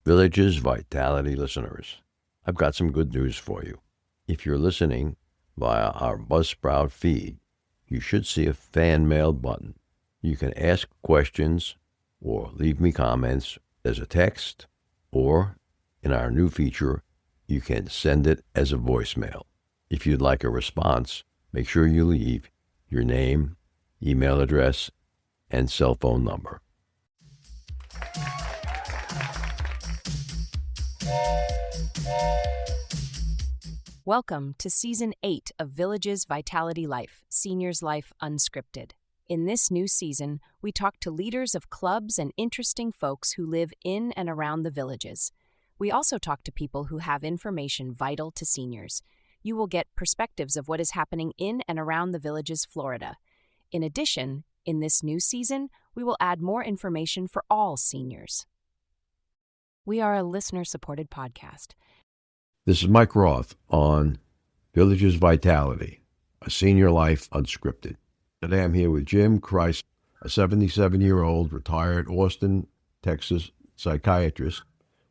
Village's Vitality listeners, I've got some good news for you. If you're listening via our Buzzsprout feed, you should see a fan mail button. You can ask questions or leave me comments as a text, or in our new feature, you can send it as a voicemail. If you'd like a response, make sure you leave your name, email address, and cell phone number. Welcome to Season 8 of Village's Vitality Life, Seniors Life Unscripted. In this new season, we talk to leaders of clubs and interesting folks who live in and around the villages. We also talk to people who have information vital to seniors. You will get perspectives of what is happening in and around the villages, Florida. In addition, in this new season, we will add more information for all seniors. We are a listener-supported podcast. This is Mike Roth on Village's Vitality, a Senior Life Unscripted. Today I'm here with Jim Kreisel, a 77-year-old retired Austin, Texas psychiatrist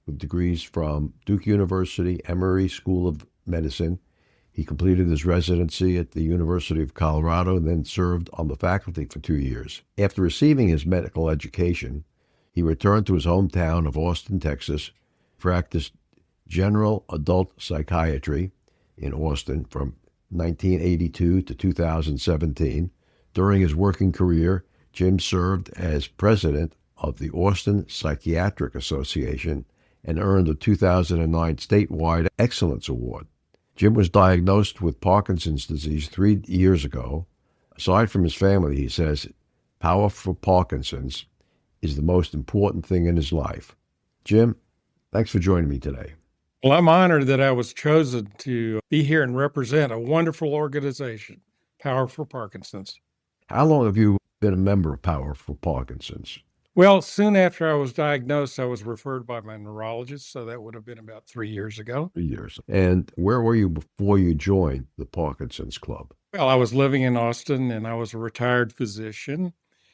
with degrees from Duke University, Emory School of Medicine. He completed his residency at the University of Colorado and then served on the faculty for 2 years. After receiving his medical education, he returned to his hometown of Austin, Texas, practiced general adult psychiatry in Austin from 1982 to 2017. During his working career, Jim served as president of the Austin Psychiatric Association and earned a 2009 statewide Excellence Award. Jim was diagnosed with Parkinson's disease 3 years ago. Aside from his family, he says, Power for Parkinsons is the most important thing in his life. Jim, thanks for joining me today. Well, I'm honored that I was chosen to be here and represent a wonderful organization, Power for Parkinsons. How long have you been a member of Power for Parkinsons? Well, soon after I was diagnosed, I was referred by my neurologist, so that would have been about 3 years ago. 3 years. And where were you before you joined the Parkinson's Club? Well, I was living in Austin, and I was a retired physician,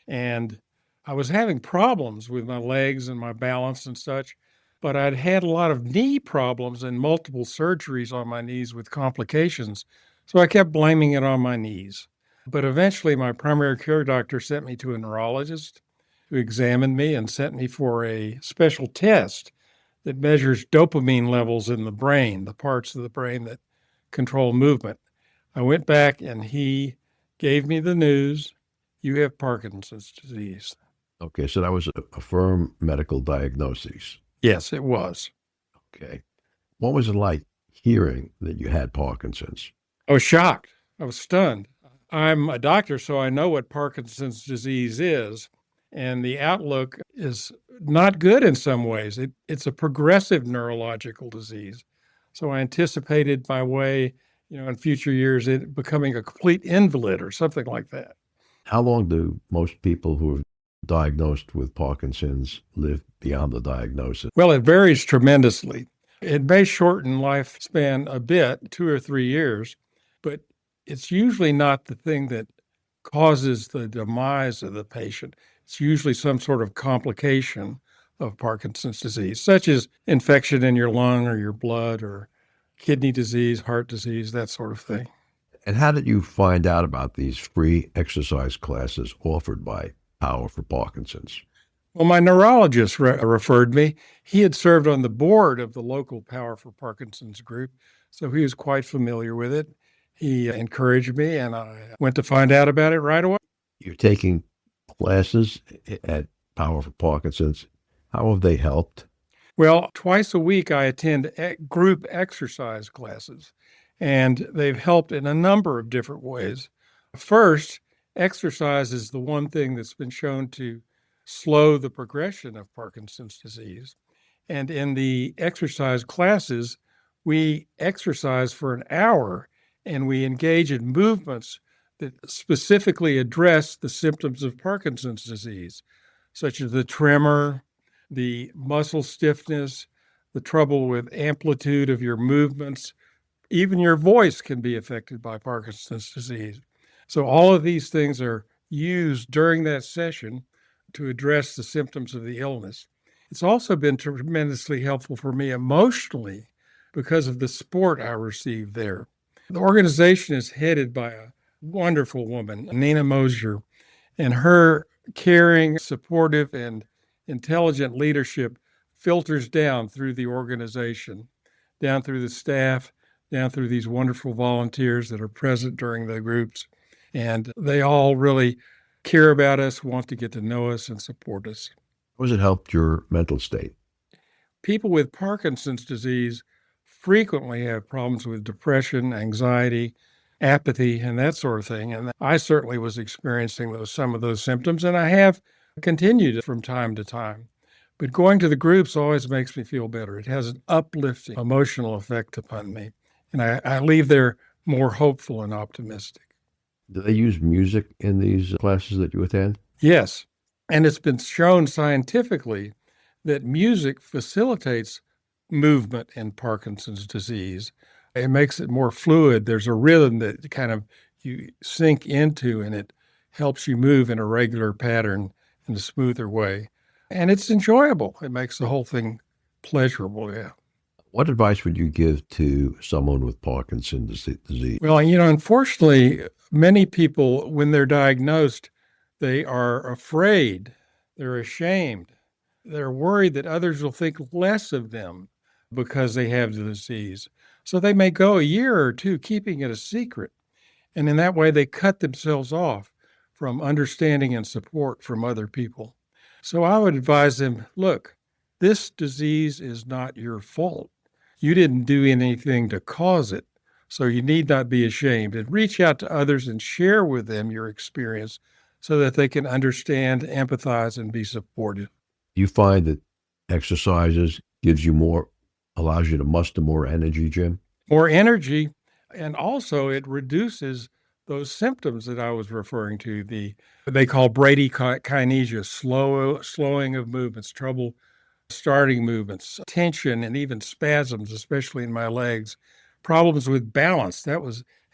and I was having problems with my legs and my balance and such. But I'd had a lot of knee problems and multiple surgeries on my knees with complications, so I kept blaming it on my knees. But eventually my primary care doctor sent me to a neurologist who examined me and sent me for a special test that measures dopamine levels in the brain, the parts of the brain that control movement. I went back and he gave me the news, you have Parkinson's disease. Okay, so that was a firm medical diagnosis. Yes, it was. Okay. What was it like hearing that you had Parkinson's? I was shocked. I was stunned. I'm a doctor, so I know what Parkinson's disease is, and the outlook is not good in some ways. It's a progressive neurological disease. So I anticipated my way, in future years, it becoming a complete invalid or something like that. How long do most people who are diagnosed with Parkinson's live beyond the diagnosis? Well, it varies tremendously. It may shorten lifespan a bit, 2 or 3 years, but it's usually not the thing that causes the demise of the patient. It's usually some sort of complication of Parkinson's disease, such as infection in your lung or your blood or kidney disease, heart disease, that sort of thing. And how did you find out about these free exercise classes offered by Power for Parkinsons? Well, my neurologist referred me. He had served on the board of the local Power for Parkinsons group, so he was quite familiar with it. He encouraged me, and I went to find out about it right away. You're taking classes at Power for Parkinsons. How have they helped? Well, twice a week I attend group exercise classes, and they've helped in a number of different ways. First, exercise is the one thing that's been shown to slow the progression of Parkinson's disease. And in the exercise classes, we exercise for an hour and we engage in movements that specifically address the symptoms of Parkinson's disease, such as the tremor, the muscle stiffness, the trouble with amplitude of your movements. Even your voice can be affected by Parkinson's disease. So all of these things are used during that session to address the symptoms of the illness. It's also been tremendously helpful for me emotionally because of the support I received there. The organization is headed by a wonderful woman, Nina Moser, and her caring, supportive, and intelligent leadership filters down through the organization, down through the staff, down through these wonderful volunteers that are present during the groups. And they all really care about us, want to get to know us, and support us. How has it helped your mental state? People with Parkinson's disease frequently have problems with depression, anxiety, apathy, and that sort of thing. And I certainly was experiencing some of those symptoms, and I have continued from time to time. But going to the groups always makes me feel better. It has an uplifting emotional effect upon me. And I leave there more hopeful and optimistic. Do they use music in these classes that you attend? Yes. And it's been shown scientifically that music facilitates movement in Parkinson's disease. It makes it more fluid. There's a rhythm that kind of you sink into, and it helps you move in a regular pattern in a smoother way. And it's enjoyable. It makes the whole thing pleasurable, yeah. What advice would you give to someone with Parkinson's disease? Well, unfortunately, many people, when they're diagnosed, they are afraid, they're ashamed, they're worried that others will think less of them because they have the disease. So they may go a year or two keeping it a secret. And in that way, they cut themselves off from understanding and support from other people. So I would advise them, look, this disease is not your fault. You didn't do anything to cause it, so you need not be ashamed. And reach out to others and share with them your experience so that they can understand, empathize, and be supportive. Do you find that exercises allows you to muster more energy, Jim? More energy, and also it reduces those symptoms that I was referring to, they call bradykinesia, slowing of movements, trouble starting movements, tension, and even spasms, especially in my legs, problems with balance. That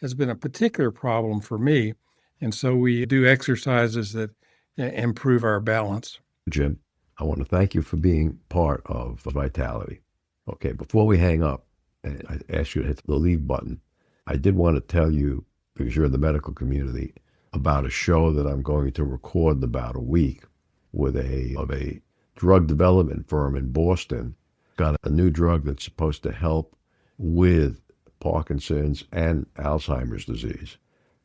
has been a particular problem for me. And so we do exercises that improve our balance. Jim, I want to thank you for being part of Vitality. Okay, before we hang up, and I ask you to hit the leave button, I did want to tell you, because you're in the medical community, about a show that I'm going to record in about a week with a drug development firm in Boston. Got a new drug that's supposed to help with Parkinson's and Alzheimer's disease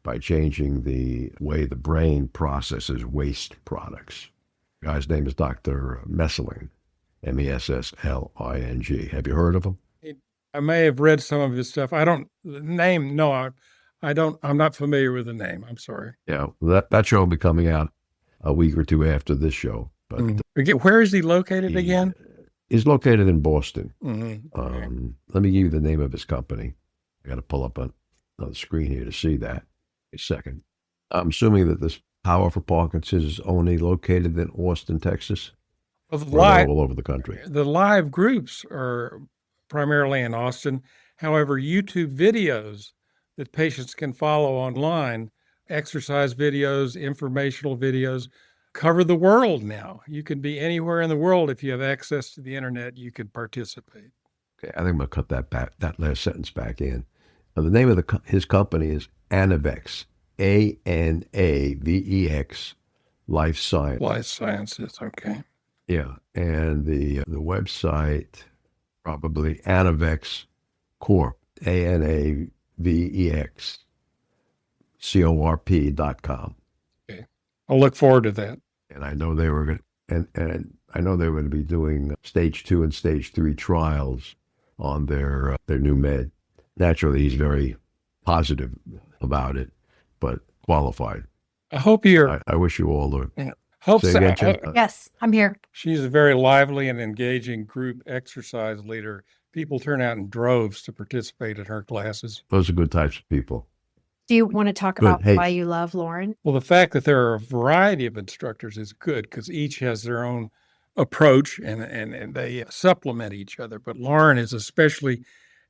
by changing the way the brain processes waste products. The guy's name is Dr. Messling, Messling. Have you heard of him? I may have read some of his stuff. I'm not familiar with the name. I'm sorry. Yeah, that show will be coming out a week or two after this show. But where is he located again? He's located in Boston. Mm-hmm. Let me give you the name of his company. I got to pull up on the screen here to see that. A second. I'm assuming that this Power for Parkinsons is only located in Austin, Texas. Well, they're all over the country. The live groups are primarily in Austin. However, YouTube videos that patients can follow online, exercise videos, informational videos, cover the world now. You can be anywhere in the world. If you have access to the internet, you can participate. Okay, I think I'm going to cut that last sentence back in. Now, the name of his company is Anavex, Anavex, Life Science. Life Sciences, okay. Yeah, and the website, probably Anavex Corp, Anavex, corp.com. Okay, I'll look forward to that. And I know they were going to be doing stage 2 and stage 3 trials on their new med. Naturally, he's very positive about it, but qualified. I hope you're. I wish you all the. Yeah. Hope so. Yes, I'm here. She's a very lively and engaging group exercise leader. People turn out in droves to participate in her classes. Those are good types of people. Do you want to talk about why you love Lauren? Well, the fact that there are a variety of instructors is good because each has their own approach and they supplement each other. But Lauren is especially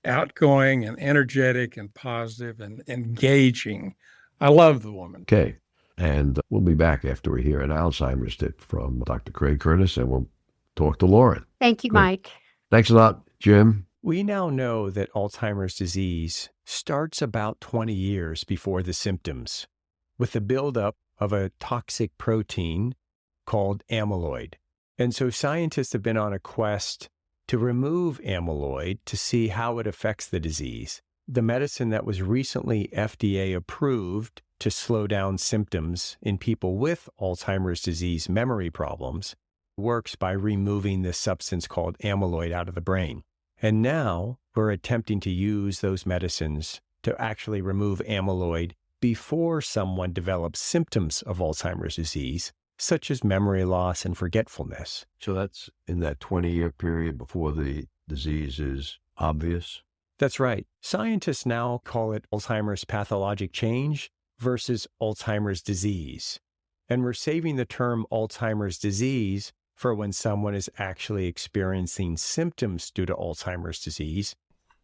outgoing and energetic and positive and engaging. I love the woman. Okay. And we'll be back after we hear an Alzheimer's tip from Dr. Craig Curtis, and we'll talk to Lauren. Thank you, Good. Mike. Thanks a lot, Jim. We now know that Alzheimer's disease starts about 20 years before the symptoms, with the buildup of a toxic protein called amyloid. And so scientists have been on a quest to remove amyloid to see how it affects the disease. The medicine that was recently FDA approved to slow down symptoms in people with Alzheimer's disease memory problems works by removing this substance called amyloid out of the brain. And now we're attempting to use those medicines to actually remove amyloid before someone develops symptoms of Alzheimer's disease, such as memory loss and forgetfulness. So that's in that 20-year period before the disease is obvious? That's right. Scientists now call it Alzheimer's pathologic change versus Alzheimer's disease. And we're saving the term Alzheimer's disease for when someone is actually experiencing symptoms due to Alzheimer's disease.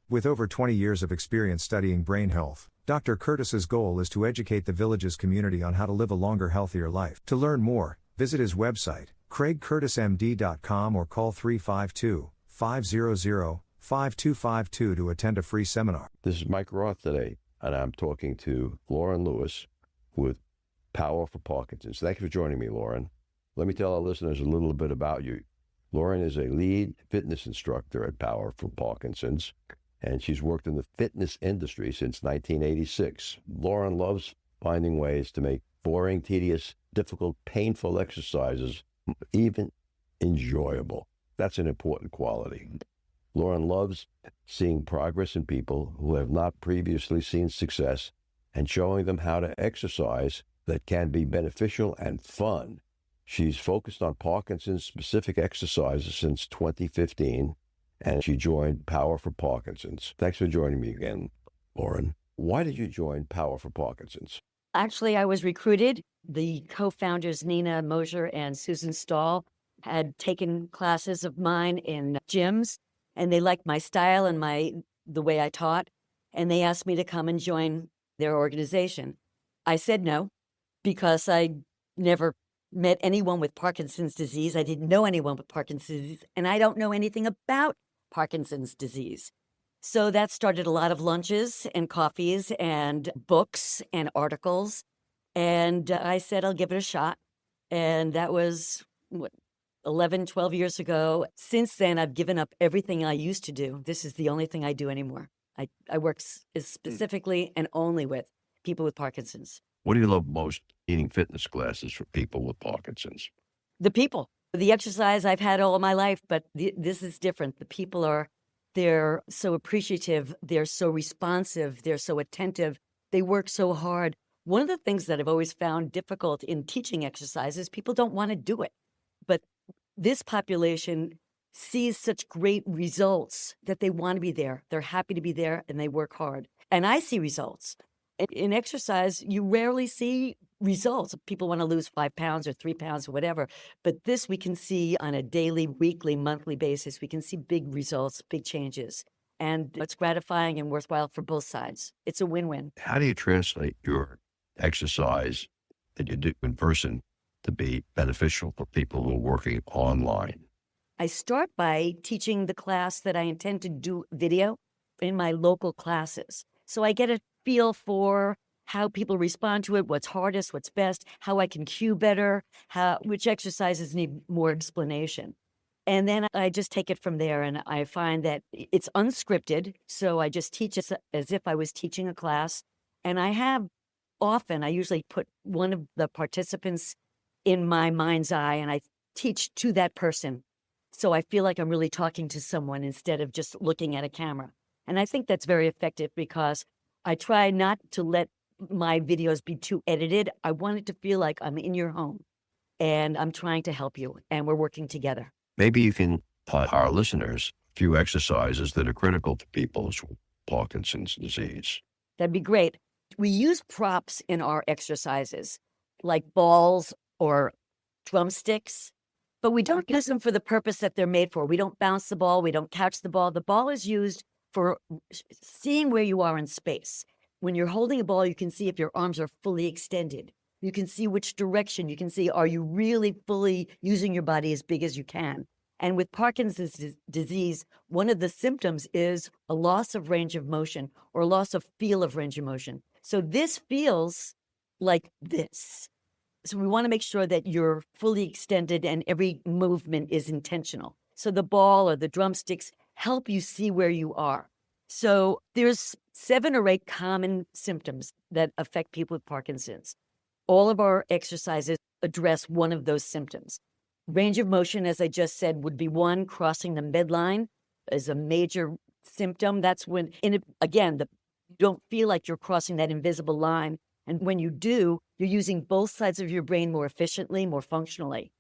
With over 20 years of experience studying brain health, Dr. Curtis's goal is to educate the Villages community on how to live a longer, healthier life. To learn more, visit his website, craigcurtismd.com, or call 352-500-5252 to attend a free seminar. This is Mike Roth today, and I'm talking to Lauren Lewis with Power for Parkinsons. Thank you for joining me, Lauren. Let me tell our listeners a little bit about you. Lauren is a lead fitness instructor at Power for Parkinsons, and she's worked in the fitness industry since 1986. Lauren loves finding ways to make boring, tedious, difficult, painful exercises even enjoyable. That's an important quality. Lauren loves seeing progress in people who have not previously seen success and showing them how to exercise that can be beneficial and fun. She's focused on Parkinson's specific exercises since 2015, and she joined Power for Parkinsons. Thanks for joining me again, Lauren. Why did you join Power for Parkinsons? Actually, I was recruited. The co-founders, Nina Moser and Susan Stahl, had taken classes of mine in gyms, and they liked my style and the way I taught, and they asked me to come and join their organization. I said no, because I never met anyone with Parkinson's disease. I didn't know anyone with Parkinson's disease, and I don't know anything about Parkinson's disease. So that started a lot of lunches and coffees and books and articles. And I said, I'll give it a shot. And that was 11, 12 years ago. Since then, I've given up everything I used to do. This is the only thing I do anymore. I work specifically and only with people with Parkinson's. What do you love most eating fitness classes for people with Parkinson's? The people. The exercise I've had all my life, but this is different. The people they're so appreciative. They're so responsive. They're so attentive. They work so hard. One of the things that I've always found difficult in teaching exercises, people don't want to do it. But this population sees such great results that they want to be there. They're happy to be there, and they work hard. And I see results. In exercise, you rarely see results. People want to lose 5 pounds or 3 pounds or whatever. But this we can see on a daily, weekly, monthly basis. We can see big results, big changes. And it's gratifying and worthwhile for both sides. It's a win-win. How do you translate your exercise that you do in person to be beneficial for people who are working online? I start by teaching the class that I intend to do video in my local classes. So I get a feel for how people respond to it, what's hardest, what's best, how I can cue better, which exercises need more explanation. And then I just take it from there, and I find that it's unscripted, so I just teach it as if I was teaching a class. And I usually put one of the participants in my mind's eye, and I teach to that person. So I feel like I'm really talking to someone instead of just looking at a camera. And I think that's very effective because I try not to let my videos be too edited. I want it to feel like I'm in your home and I'm trying to help you and we're working together. Maybe you can tell our listeners a few exercises that are critical to people with Parkinson's disease. That'd be great. We use props in our exercises, like balls or drumsticks, but we don't use them for the purpose that they're made for. We don't bounce the ball. We don't catch the ball. The ball is used for seeing where you are in space. When you're holding a ball, you can see if your arms are fully extended. You can see which direction. You can see, are you really fully using your body as big as you can? And with Parkinson's disease, one of the symptoms is a loss of range of motion or loss of feel of range of motion. So this feels like this. So we want to make sure that you're fully extended and every movement is intentional. So the ball or the drumsticks help you see where you are. So there's 7 or 8 common symptoms that affect people with Parkinson's. All of our exercises address one of those symptoms. Range of motion, as I just said, would be one. Crossing the midline is a major symptom. That's when, you don't feel like you're crossing that invisible line. And when you do, you're using both sides of your brain more efficiently, more functionally.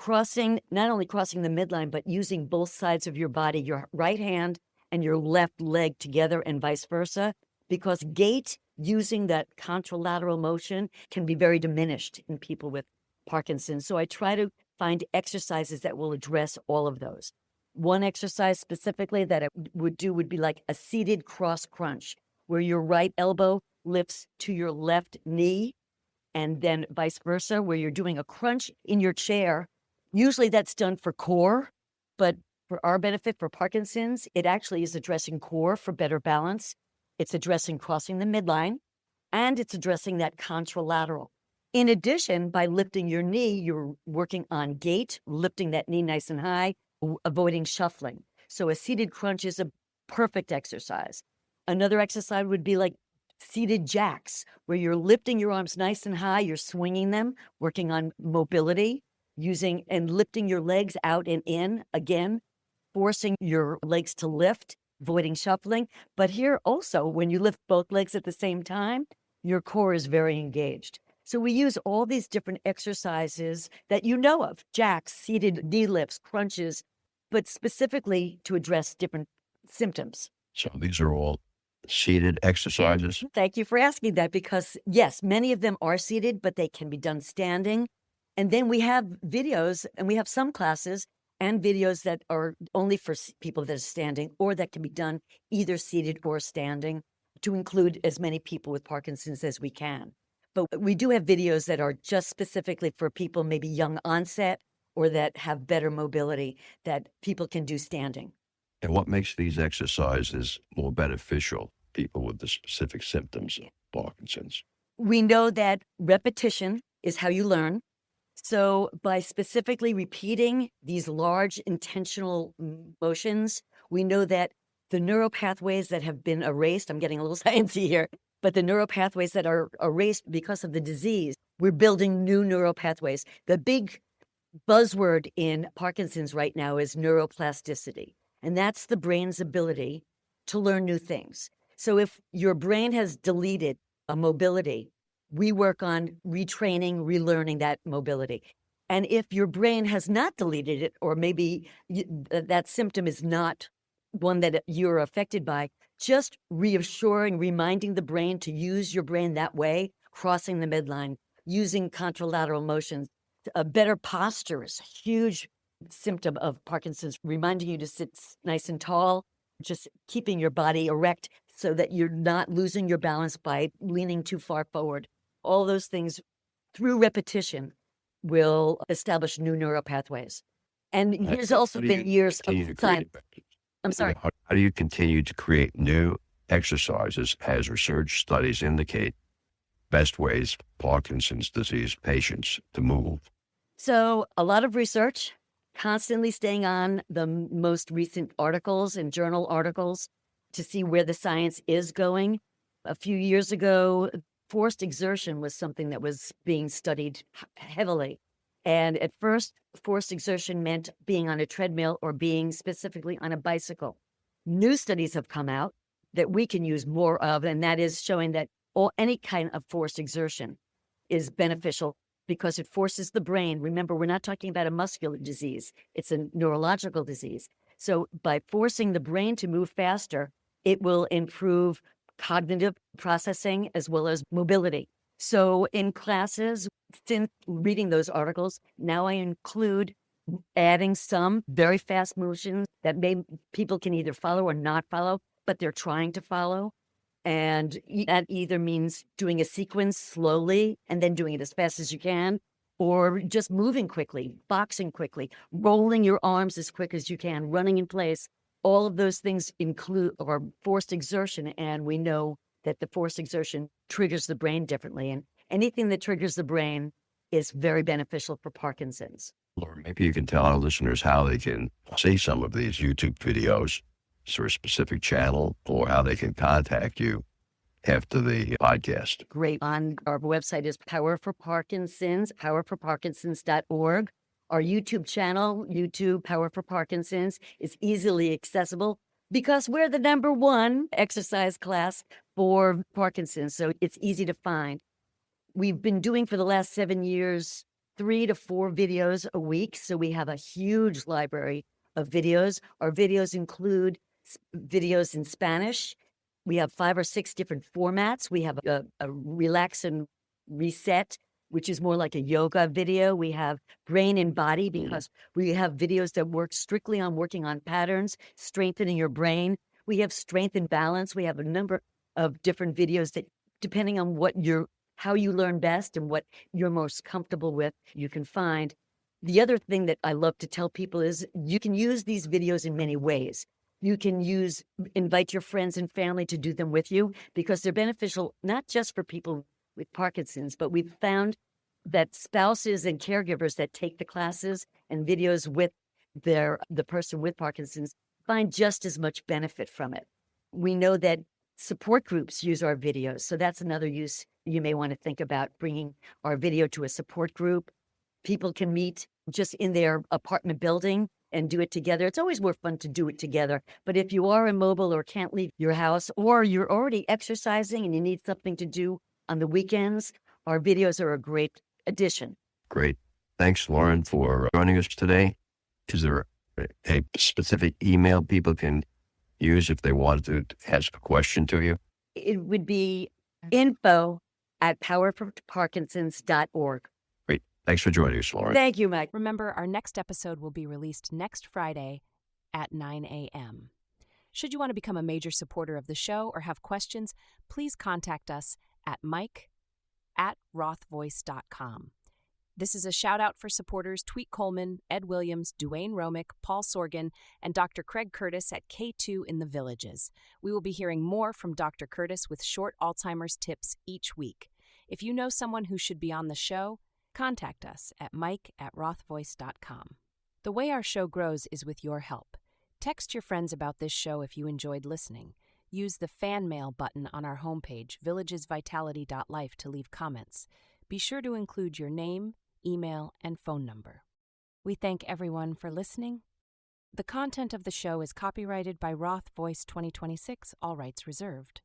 Not only crossing the midline, but using both sides of your body, your right hand and your left leg together and vice versa, because gait, using that contralateral motion, can be very diminished in people with Parkinson's. So I try to find exercises that will address all of those. One exercise specifically that I would do would be like a seated cross crunch, where your right elbow lifts to your left knee, and then vice versa, where you're doing a crunch in your chair. Usually that's done for core, but for our benefit, for Parkinson's, it actually is addressing core for better balance. It's addressing crossing the midline, and it's addressing that contralateral. In addition, by lifting your knee, you're working on gait, lifting that knee nice and high, avoiding shuffling. So a seated crunch is a perfect exercise. Another exercise would be like seated jacks, where you're lifting your arms nice and high, you're swinging them, working on mobility, using and lifting your legs out and in, again, forcing your legs to lift, avoiding shuffling. But here also, when you lift both legs at the same time, your core is very engaged. So we use all these different exercises that you know of, jacks, seated knee lifts, crunches, but specifically to address different symptoms. So these are all seated exercises? Thank you for asking that, because yes, many of them are seated, but they can be done standing. And then we have videos, and we have some classes and videos that are only for people that are standing, or that can be done either seated or standing, to include as many people with Parkinson's as we can. But we do have videos that are just specifically for people maybe young onset or that have better mobility, that people can do standing. And what makes these exercises more beneficial to people with the specific symptoms of Parkinson's? We know that repetition is how you learn. So by specifically repeating these large intentional motions, we know that the neural pathways that have been erased, I'm getting a little sciencey here, but the neural pathways that are erased because of the disease, we're building new neural pathways. The big buzzword in Parkinson's right now is neuroplasticity, and that's the brain's ability to learn new things. So if your brain has deleted a mobility, we work on retraining, relearning that mobility. And if your brain has not deleted it, or maybe that symptom is not one that you're affected by, just reassuring, reminding the brain to use your brain that way, crossing the midline, using contralateral motions. A better posture is a huge symptom of Parkinson's, reminding you to sit nice and tall, just keeping your body erect so that you're not losing your balance by leaning too far forward. All those things, through repetition, will establish new neural pathways. And there's also been years of science. I'm sorry. How do you continue to create new exercises as research studies indicate best ways for Parkinson's disease patients to move? So a lot of research, constantly staying on the most recent articles and journal articles to see where the science is going. A few years ago, forced exertion was something that was being studied heavily. And at first, forced exertion meant being on a treadmill or being specifically on a bicycle. New studies have come out that we can use more of, and that is showing that any kind of forced exertion is beneficial because it forces the brain. Remember, we're not talking about a muscular disease. It's a neurological disease. So by forcing the brain to move faster, it will improve cognitive processing as well as mobility. So in classes, since reading those articles, now I include adding some very fast motions that people can either follow or not follow, but they're trying to follow. And that either means doing a sequence slowly and then doing it as fast as you can, or just moving quickly, boxing quickly, rolling your arms as quick as you can, running in place. All of those things include or forced exertion, and we know that the forced exertion triggers the brain differently. And anything that triggers the brain is very beneficial for Parkinson's. Lauren, maybe you can tell our listeners how they can see some of these YouTube videos for a specific channel, or how they can contact you after the podcast. Great. On our website is Power for Parkinsons, powerforparkinsons.org. Our YouTube channel, YouTube Power for Parkinsons, is easily accessible because we're the #1 exercise class for Parkinson's, so it's easy to find. We've been doing for the last 7 years 3 to 4 videos a week, so we have a huge library of videos. Our videos include videos in Spanish. We have 5 or 6 different formats. We have a relax and reset, which is more like a yoga video. We have brain and body, because we have videos that work strictly on working on patterns, strengthening your brain. We have strength and balance. We have a number of different videos that, depending on how you learn best and what you're most comfortable with, you can find. The other thing that I love to tell people is you can use these videos in many ways. You can invite your friends and family to do them with you, because they're beneficial not just for people with Parkinson's, but we've found that spouses and caregivers that take the classes and videos with the person with Parkinson's find just as much benefit from it. We know that support groups use our videos, so that's another use you may want to think about, bringing our video to a support group. People can meet just in their apartment building and do it together. It's always more fun to do it together. But if you are immobile or can't leave your house, or you're already exercising and you need something to do on the weekends, our videos are a great addition. Great. Thanks, Lauren, for joining us today. Is there a specific email people can use if they want to ask a question to you? It would be info@powerforparkinsons.org. Great. Thanks for joining us, Lauren. Thank you, Mike. Remember, our next episode will be released next Friday at 9 a.m. Should you want to become a major supporter of the show or have questions, please contact us at mike@rothvoice.com. This is a shout out for supporters Tweet Coleman, Ed Williams, Duane Romick, Paul Sorgan, and Dr. Craig Curtis at K2 in the Villages. We will be hearing more from Dr. Curtis with short Alzheimer's tips each week. If you know someone who should be on the show, contact us at mike@rothvoice.com. The way our show grows is with your help. Text your friends about this show if you enjoyed listening. Use the fan mail button on our homepage, villagesvitality.life, to leave comments. Be sure to include your name, email, and phone number. We thank everyone for listening. The content of the show is copyrighted by Roth Voice 2026, all rights reserved.